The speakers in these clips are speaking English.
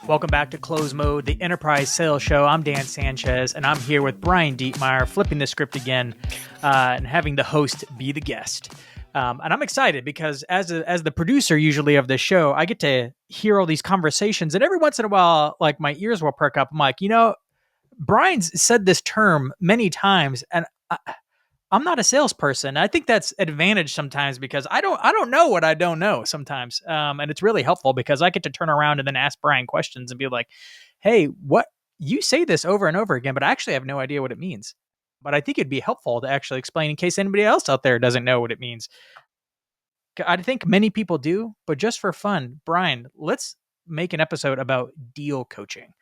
Welcome back to Close Mode, the enterprise sales show. I'm Dan Sanchez, and I'm here with Brian Dietmeyer, flipping the script again and having the host be the guest. And I'm excited because as the producer usually of this show, I get to hear all these conversations, and every once in a while, like my ears will perk up. I'm like, Brian's said this term many times, and I'm not a salesperson. I think that's advantage sometimes because I don't know what I don't know sometimes, and it's really helpful because I get to turn around and then ask Brian questions and be like, "Hey, what you say this over and over again, but I actually have no idea what it means." But I think it'd be helpful to actually explain in case anybody else out there doesn't know what it means. I think many people do, but just for fun, Brian, let's make an episode about deal coaching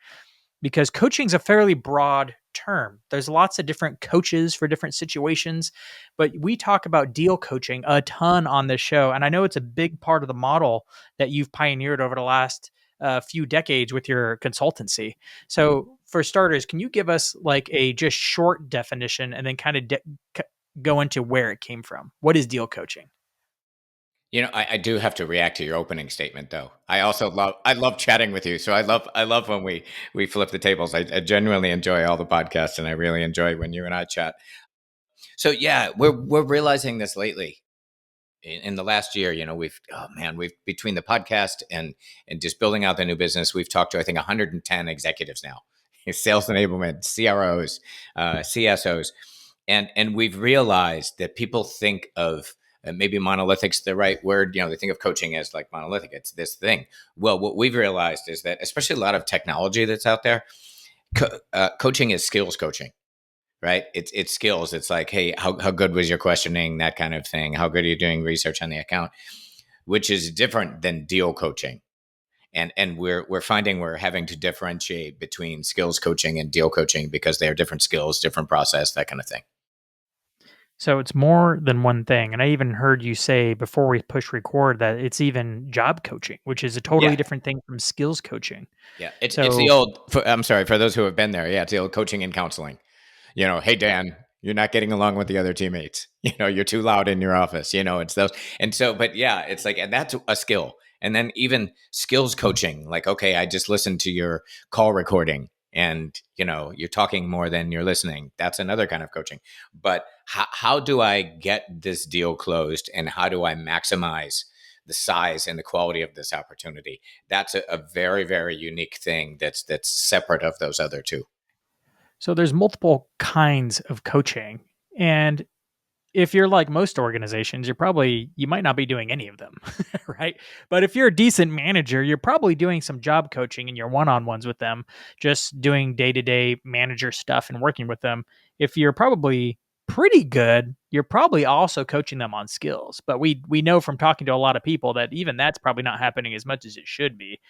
because coaching is a fairly broad term. There's lots of different coaches for different situations, but we talk about deal coaching a ton on this show. And I know it's a big part of the model that you've pioneered over the last few decades with your consultancy. So, for starters, can you give us like a just short definition and then kind of go into where it came from? What is deal coaching? I do have to react to your opening statement, though. I love chatting with you. So I love when we flip the tables. I genuinely enjoy all the podcasts, and I really enjoy when you and I chat. So yeah, we're realizing this lately in the last year. We've between the podcast and just building out the new business, we've talked to I think 110 executives now, sales enablement, CROs, CSOs, and we've realized that people think of maybe monolithic's the right word. They think of coaching as like monolithic. It's this thing. Well, what we've realized is that, especially a lot of technology that's out there, coaching is skills coaching, right? It's skills. It's like, hey, how good was your questioning? That kind of thing. How good are you doing research on the account? Which is different than deal coaching. And we're finding we're having to differentiate between skills coaching and deal coaching because they are different skills, different process, that kind of thing. So it's more than one thing. And I even heard you say before we push record that it's even job coaching, which is a totally Yeah. different thing from skills coaching. Yeah, it's the So, old. I'm sorry for those who have been there. Yeah, it's the old coaching and counseling. Hey Dan, you're not getting along with the other teammates. You're too loud in your office. It's those. And so, but yeah, it's like, and that's a skill. And then even skills coaching, like, okay, I just listened to your call recording, and you're talking more than you're listening. That's another kind of coaching. But how do I get this deal closed, and how do I maximize the size and the quality of this opportunity? That's a very, very unique thing that's separate of those other two. so there's multiple kinds of coaching. And if you're like most organizations, you might not be doing any of them, right? But if you're a decent manager, you're probably doing some job coaching in your one-on-ones with them, just doing day-to-day manager stuff and working with them. If you're probably pretty good, you're probably also coaching them on skills. But we know from talking to a lot of people that even that's probably not happening as much as it should be.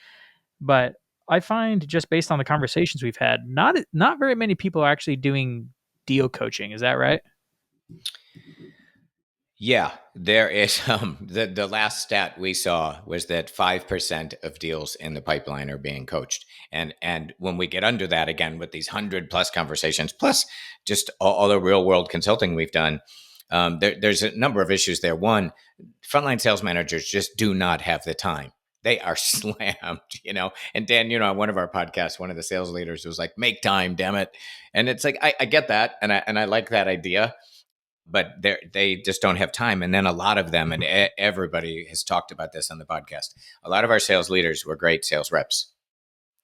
But I find just based on the conversations we've had, not very many people are actually doing deal coaching. Is that right? Yeah, there is. The last stat we saw was that 5% of deals in the pipeline are being coached, and when we get under that again with these 100+ conversations, plus just all the real world consulting we've done, there's a number of issues there. One, frontline sales managers just do not have the time. They are slammed, And Dan, on one of our podcasts, one of the sales leaders was like, "Make time, damn it!" And it's like I get that, and I like that idea, but they just don't have time. And then a lot of them, and everybody has talked about this on the podcast, a lot of our sales leaders were great sales reps,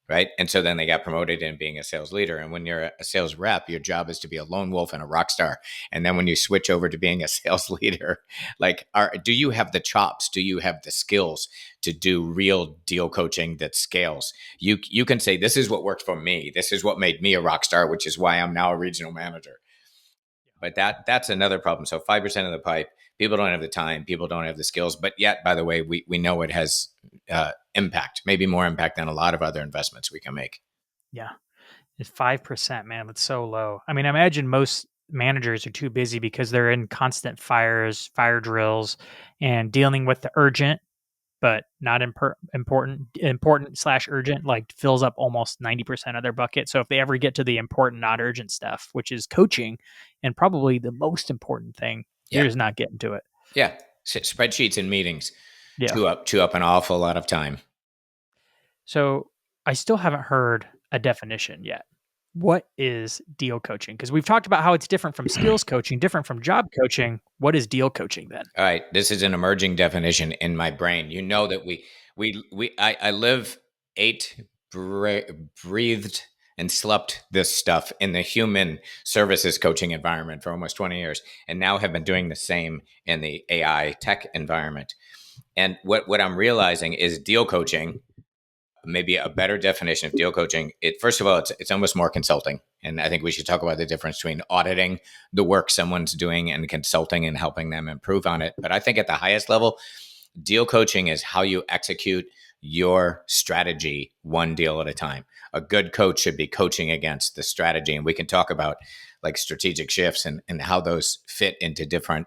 right? And so then they got promoted in being a sales leader. And when you're a sales rep, your job is to be a lone wolf and a rock star. And then when you switch over to being a sales leader, like, do you have the chops? Do you have the skills to do real deal coaching that scales? You can say, this is what worked for me, this is what made me a rock star, which is why I'm now a regional manager. But that's another problem. So 5% of the pipe, people don't have the time, people don't have the skills. But yet, by the way, we know it has impact, maybe more impact than a lot of other investments we can make. Yeah. It's 5%, man. That's so low. I mean, I imagine most managers are too busy because they're in constant fire drills, and dealing with the urgent, but not important slash urgent, like fills up almost 90% of their bucket. So if they ever get to the important, not urgent stuff, which is coaching and probably the most important thing, they're Yeah, just not getting to it. yeah. Spreadsheets and meetings Yeah. chew up an awful lot of time. So I still haven't heard a definition yet. What is deal coaching? Because we've talked about how it's different from skills coaching, different from job coaching. What is deal coaching then? All right, this is an emerging definition in my brain. You know that I live, ate, breathed, and slept this stuff in the human services coaching environment for almost 20 years, and now have been doing the same in the AI tech environment. And what I'm realizing is deal coaching, maybe a better definition of deal coaching. It first of all, it's almost more consulting, and I think we should talk about the difference between auditing the work someone's doing and consulting and helping them improve on it. But I think at the highest level, deal coaching is how you execute your strategy one deal at a time. A good coach should be coaching against the strategy, and we can talk about like strategic shifts and how those fit into different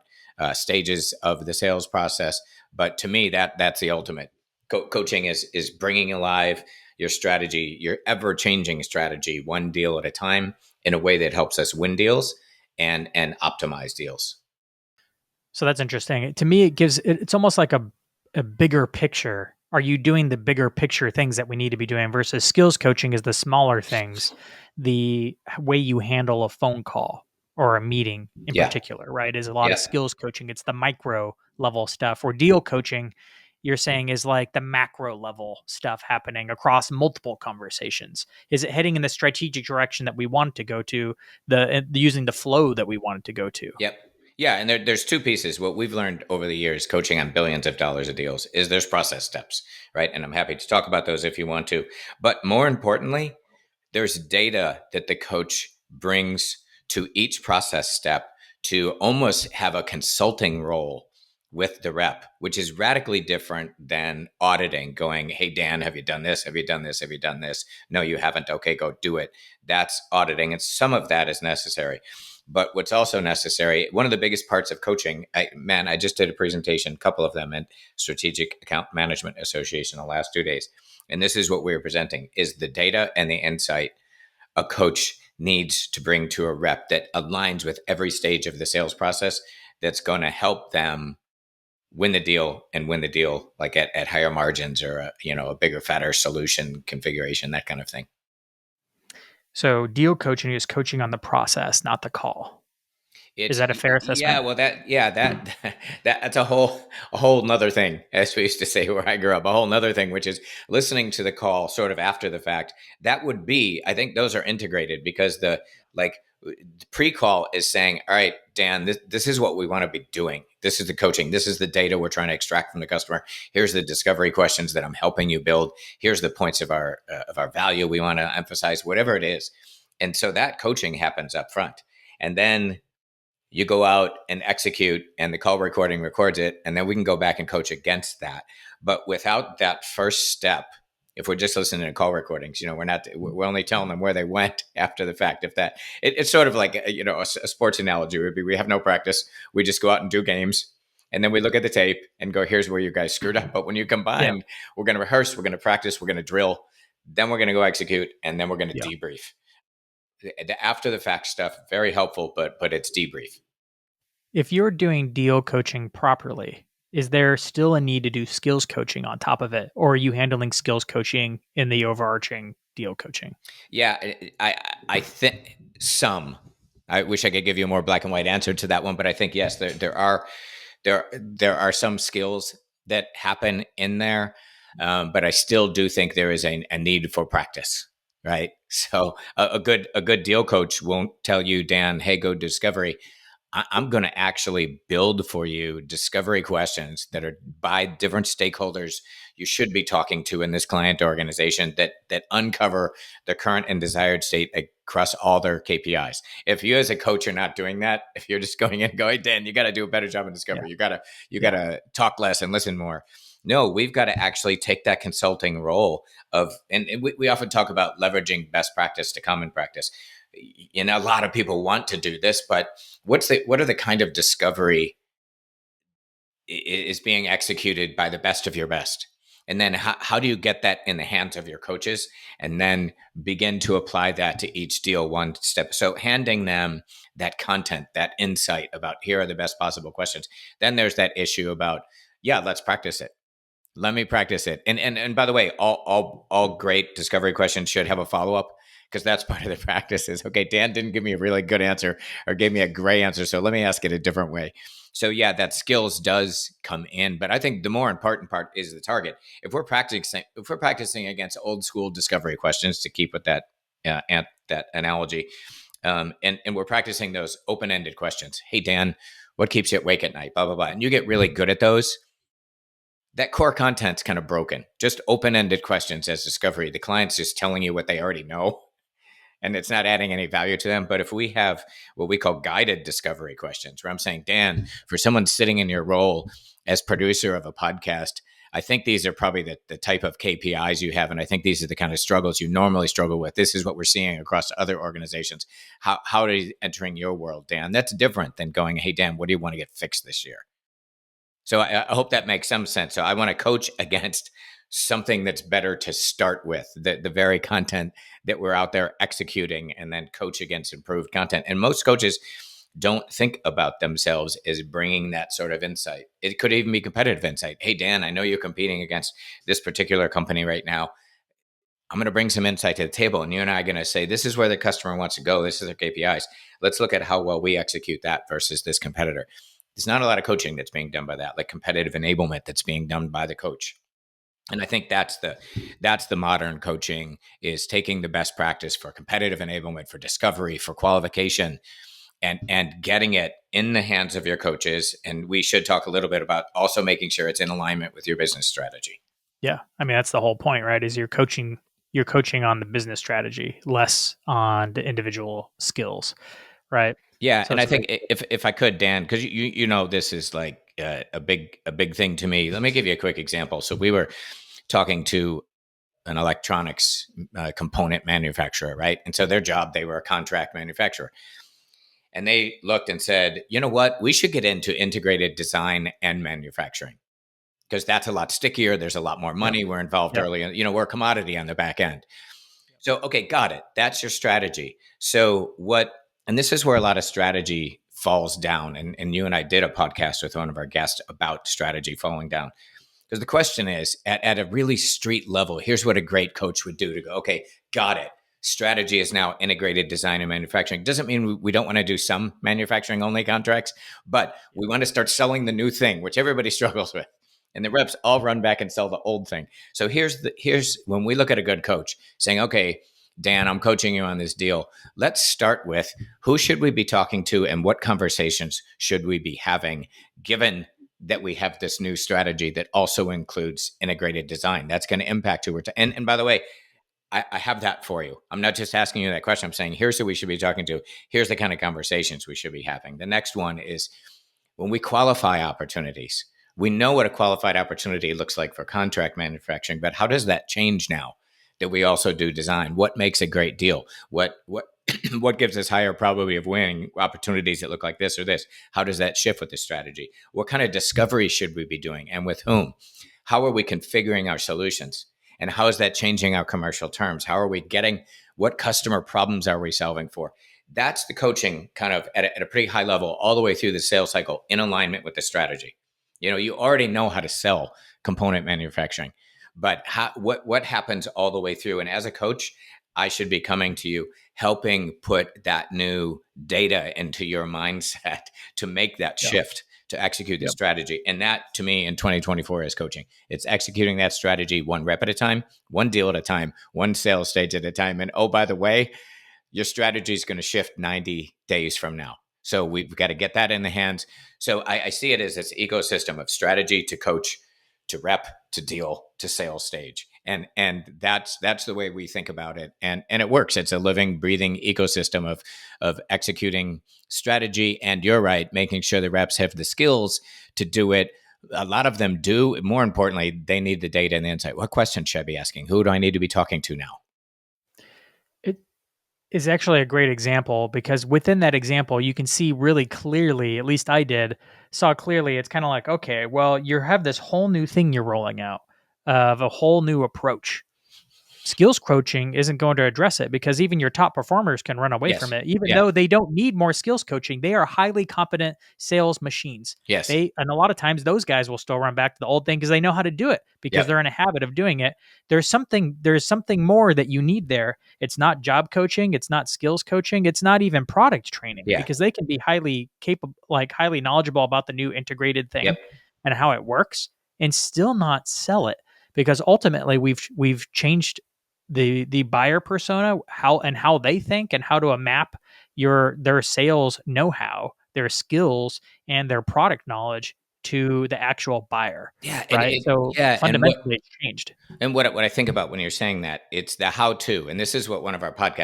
stages of the sales process. But to me, that's the ultimate. Coaching is bringing alive your strategy, your ever changing strategy, one deal at a time, in a way that helps us win deals and optimize deals. So that's interesting. To me, it's almost like a bigger picture. Are you doing the bigger picture things that we need to be doing versus skills coaching is the smaller things, the way you handle a phone call or a meeting in Yeah, particular, right? Is a lot of yeah, skills coaching. It's the micro level stuff. Or deal coaching, you're saying is like the macro level stuff happening across multiple conversations. Is it heading in the strategic direction that we want it to go to, using the flow that we want it to go to? yep. Yeah, and there's two pieces. What we've learned over the years, coaching on billions of dollars of deals, is there's process steps, right? And I'm happy to talk about those if you want to. But more importantly, there's data that the coach brings to each process step to almost have a consulting role with the rep, which is radically different than auditing, going, hey, Dan, have you done this? Have you done this? Have you done this? No, you haven't. Okay, go do it. That's auditing. And some of that is necessary. But what's also necessary, one of the biggest parts of coaching, I just did a presentation, a couple of them, at Strategic Account Management Association the last 2 days. And this is what we were presenting, is the data and the insight a coach needs to bring to a rep that aligns with every stage of the sales process, that's going to help them win the deal, and win the deal like at higher margins, or a bigger, fatter solution configuration, that kind of thing. So deal coaching is coaching on the process, not the call. Is It's that a fair yeah, assessment? well, that's a whole nother thing, as we used to say where I grew up, a whole nother thing, which is listening to the call sort of after the fact. That would be, I think those are integrated, because the like pre-call is saying, all right, Dan, this is what we want to be doing. This is the coaching. This is the data we're trying to extract from the customer. Here's the discovery questions that I'm helping you build. Here's the points of our value we want to emphasize, whatever it is. And so that coaching happens up front, and then you go out and execute, and the call recording records it, and then we can go back and coach against that. But without that first step, if we're just listening to call recordings, we're only telling them where they went after the fact. If that it's sort of like a sports analogy would be, we have no practice, we just go out and do games, and then we look at the tape and go, here's where you guys screwed up. But when you Yeah. combine, we're going to rehearse, we're going to practice, we're going to drill, then we're going to go execute, and then we're going to Yeah. debrief. The after the fact stuff, very helpful, but it's debrief. If you're doing deal coaching properly, is there still a need to do skills coaching on top of it? Or are you handling skills coaching in the overarching deal coaching? Yeah, I think some. I wish I could give you a more black and white answer to that one, but I think yes, there are some skills that happen in there, but I still do think there is a need for practice, right? So a good deal coach won't tell you, Dan, hey, go discovery. I'm going to actually build for you discovery questions that are by different stakeholders you should be talking to in this client organization, that uncover the current and desired state across all their KPIs. If you as a coach are not doing that, if you're just going in and going, Dan, you got to do a better job in Yeah. discovery. You Yeah. gotta talk less and listen more. No, we've got to actually take that consulting role of, and we often talk about leveraging best practice to common practice. A lot of people want to do this, but what are the kind of discovery is being executed by the best of your best? And then how do you get that in the hands of your coaches, and then begin to apply that to each deal one step? So handing them that content, that insight about, here are the best possible questions. Then there's that issue about, yeah, let's practice it. Let me practice it. And by the way, all great discovery questions should have a follow up, because that's part of the practice. Is okay. Dan didn't give me a really good answer or gave me a gray answer, so let me ask it a different way. So yeah, that skills does come in, but I think the more important part is the target. If we're practicing against old school discovery questions, to keep with that analogy, and we're practicing those open ended questions. Hey Dan, what keeps you awake at night? Blah blah blah, and you get really good at those. That core content's kind of broken. Just open-ended questions as discovery. The client's just telling you what they already know, and it's not adding any value to them. But if we have what we call guided discovery questions, where I'm saying, Dan, for someone sitting in your role as producer of a podcast, I think these are probably the type of KPIs you have, and I think these are the kind of struggles you normally struggle with. This is what we're seeing across other organizations. How are entering your world, Dan? That's different than going, hey, Dan, what do you want to get fixed this year? So I hope that makes some sense. So I want to coach against something that's better to start with, the very content that we're out there executing, and then coach against improved content. And most coaches don't think about themselves as bringing that sort of insight. It could even be competitive insight. Hey, Dan, I know you're competing against this particular company right now. I'm going to bring some insight to the table, and you and I are going to say, this is where the customer wants to go. This is their KPIs. Let's look at how well we execute that versus this competitor. There's not a lot of coaching that's being done by that, like competitive enablement that's being done by the coach. And I think that's the modern coaching, is taking the best practice for competitive enablement, for discovery, for qualification, and getting it in the hands of your coaches. And we should talk a little bit about also making sure it's in alignment with your business strategy. Yeah. I mean, that's the whole point, right? Is you're coaching on the business strategy, less on the individual skills, right? Yeah, So and it's I a great think if I could, Dan, because you know this is like a big thing to me. Let me give you a quick example. So we were talking to an electronics component manufacturer, right? And so their job, they were a contract manufacturer, and they looked and said, you know what, we should get into integrated design and manufacturing, because that's a lot stickier. There's a lot more Yep. money. We're involved Yep. early, and we're a commodity on the back end. So, okay, got it. That's your strategy. So, and this is where a lot of strategy falls down. And you and I did a podcast with one of our guests about strategy falling down. Because the question is, at a really street level, here's what a great coach would do to go, okay, got it. Strategy is now integrated design and manufacturing. Doesn't mean we don't want to do some manufacturing only contracts, but we want to start selling the new thing, which everybody struggles with. And the reps all run back and sell the old thing. So here's when we look at a good coach saying, okay, Dan, I'm coaching you on this deal. Let's start with, who should we be talking to and what conversations should we be having, given that we have this new strategy that also includes integrated design. That's going to impact who we're and by the way, I have that for you. I'm not just asking you that question. I'm saying, here's who we should be talking to. Here's the kind of conversations we should be having. The next one is, when we qualify opportunities, we know what a qualified opportunity looks like for contract manufacturing, but how does that change now that we also do design? What makes a great deal? What what gives us higher probability of winning opportunities that look like this or this? How does that shift with the strategy? What kind of discovery should we be doing, and with whom? How are we configuring our solutions? And how is that changing our commercial terms? How are we getting, what customer problems are we solving for? That's the coaching kind of at a pretty high level, all the way through the sales cycle, in alignment with the strategy. You already know how to sell component manufacturing, but what happens all the way through? And as a coach, I should be coming to you, helping put that new data into your mindset to make that Yeah. shift, to execute the Yep. strategy. And that, to me, in 2024 is coaching. It's executing that strategy one rep at a time, one deal at a time, one sales stage at a time. And oh, by the way, your strategy is going to shift 90 days from now. So we've got to get that in the hands. So I see it as this ecosystem of strategy to coach, to rep, to deal, to sales stage. And that's the way we think about it. And it works. It's a living, breathing ecosystem of executing strategy. And you're right, making sure the reps have the skills to do it. A lot of them do. More importantly, they need the data and the insight. What questions should I be asking? Who do I need to be talking to now? It is actually a great example, because within that example, you can see really clearly, at least I saw clearly, it's kind of like, okay, well, you have this whole new thing you're rolling out, of a whole new approach. skills coaching isn't going to address it, because even your top performers can run away from Yes. it. Even Yeah. though they don't need more skills coaching, they are highly competent sales machines. Yes. And a lot of times those guys will still run back to the old thing because they know how to do it, because Yep. they're in a habit of doing it. There's something more that you need there. It's not job coaching, it's not skills coaching, it's not even product training, Yeah. because they can be highly capable, like highly knowledgeable about the new integrated thing Yep. and how it works, and still not sell it, because ultimately we've changed the buyer persona, how they think, and how to map their sales know-how, their skills, and their product knowledge to the actual buyer, Yeah. right? So Yeah. fundamentally it's changed. And what I think about when you're saying that, it's the how to, and this is what one of our podcast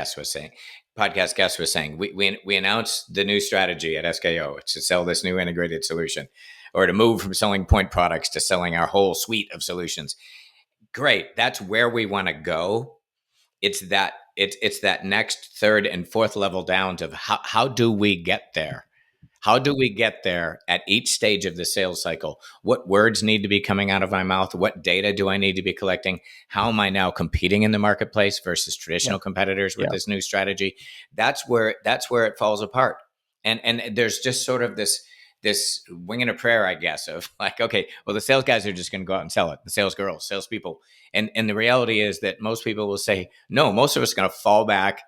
guests was saying. We announced the new strategy at SKO. It's to sell this new integrated solution, or to move from selling point products to selling our whole suite of solutions. Great. That's where we want to go. It's that next third and fourth level down to how do we get there? How do we get there at each stage of the sales cycle? What words need to be coming out of my mouth? What data do I need to be collecting? How am I now competing in the marketplace versus Yeah. traditional competitors with Yeah. this new strategy? That's where it falls apart. And there's just sort of this wing and a prayer, I guess, of like, okay, well, the sales guys are just going to go out and sell it. The sales girls, salespeople. And the reality is that most people will say, no, most of us are going to fall back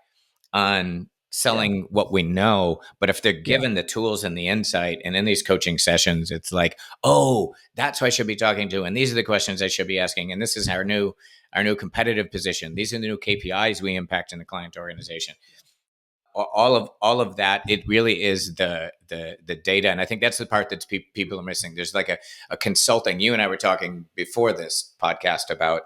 on Yeah. selling what we know. But if they're Yeah. given the tools and the insight, and in these coaching sessions, it's like, oh, that's who I should be talking to, and these are the questions I should be asking, and this is our new competitive position. These are the new KPIs we impact in the client organization. All of that, it really is the data, and I think that's the part that people are missing. There's like a consulting. You and I were talking before this podcast about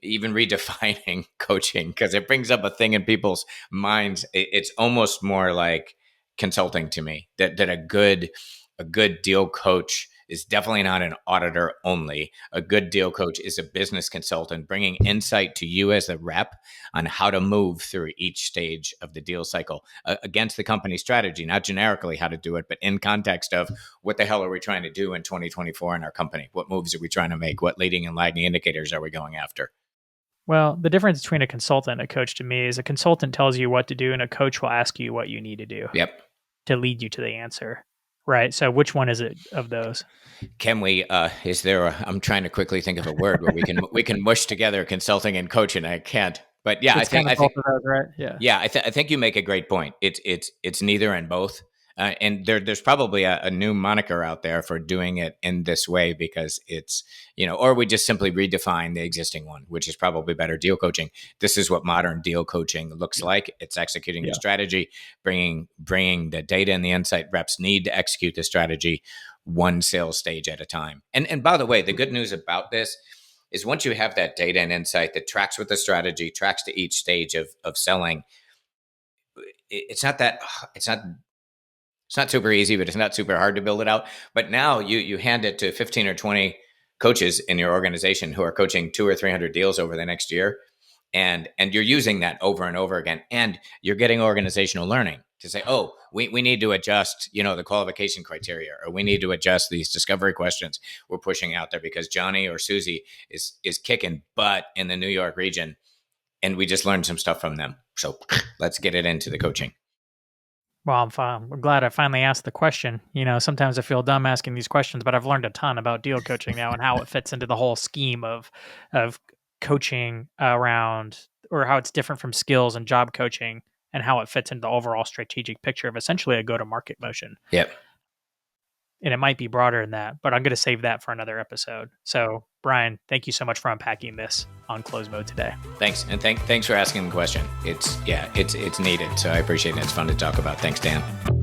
even redefining coaching, because it brings up a thing in people's minds. It's almost more like consulting to me, that a good deal coach is definitely not an auditor only. A good deal coach is a business consultant bringing insight to you as a rep on how to move through each stage of the deal cycle, against the company strategy, not generically how to do it, but in context of what the hell are we trying to do in 2024 in our company? What moves are we trying to make? What leading and lagging indicators are we going after? Well, the difference between a consultant and a coach to me is a consultant tells you what to do, and a coach will ask you what you need to do Yep. to lead you to the answer. Right. So which one is it of those? Can we? Is there? I'm trying to quickly think of a word where we can mush together consulting and coaching. I can't. But yeah, I It's kind think of I think both of those, right? Yeah. yeah, I think you make a great point. It's neither and both. And there's probably a new moniker out there for doing it in this way, because it's, or we just simply redefine the existing one, which is probably better deal coaching. This is what modern deal coaching looks like. It's executing the Yeah. strategy, bringing the data and the insight reps need to execute the strategy one sales stage at a time. And by the way, the good news about this is once you have that data and insight that tracks with the strategy, tracks to each stage of selling, it's not that it's not super easy, but it's not super hard to build it out. But now you hand it to 15 or 20 coaches in your organization who are coaching 200 or 300 deals over the next year, and you're using that over and over again, and you're getting organizational learning to say, oh, we need to adjust, the qualification criteria, or we need to adjust these discovery questions we're pushing out there because Johnny or Susie is kicking butt in the New York region, and we just learned some stuff from them. So let's get it into the coaching. Well, I'm fine. I'm glad I finally asked the question. Sometimes I feel dumb asking these questions, but I've learned a ton about deal coaching now and how it fits into the whole scheme of coaching around, or how it's different from skills and job coaching, and how it fits into the overall strategic picture of essentially a go-to-market motion. Yep. And it might be broader than that, but I'm going to save that for another episode. So, Brian, thank you so much for unpacking this on Close Mode today. Thanks. And thanks for asking the question. It's needed. So I appreciate it. It's fun to talk about. Thanks, Dan.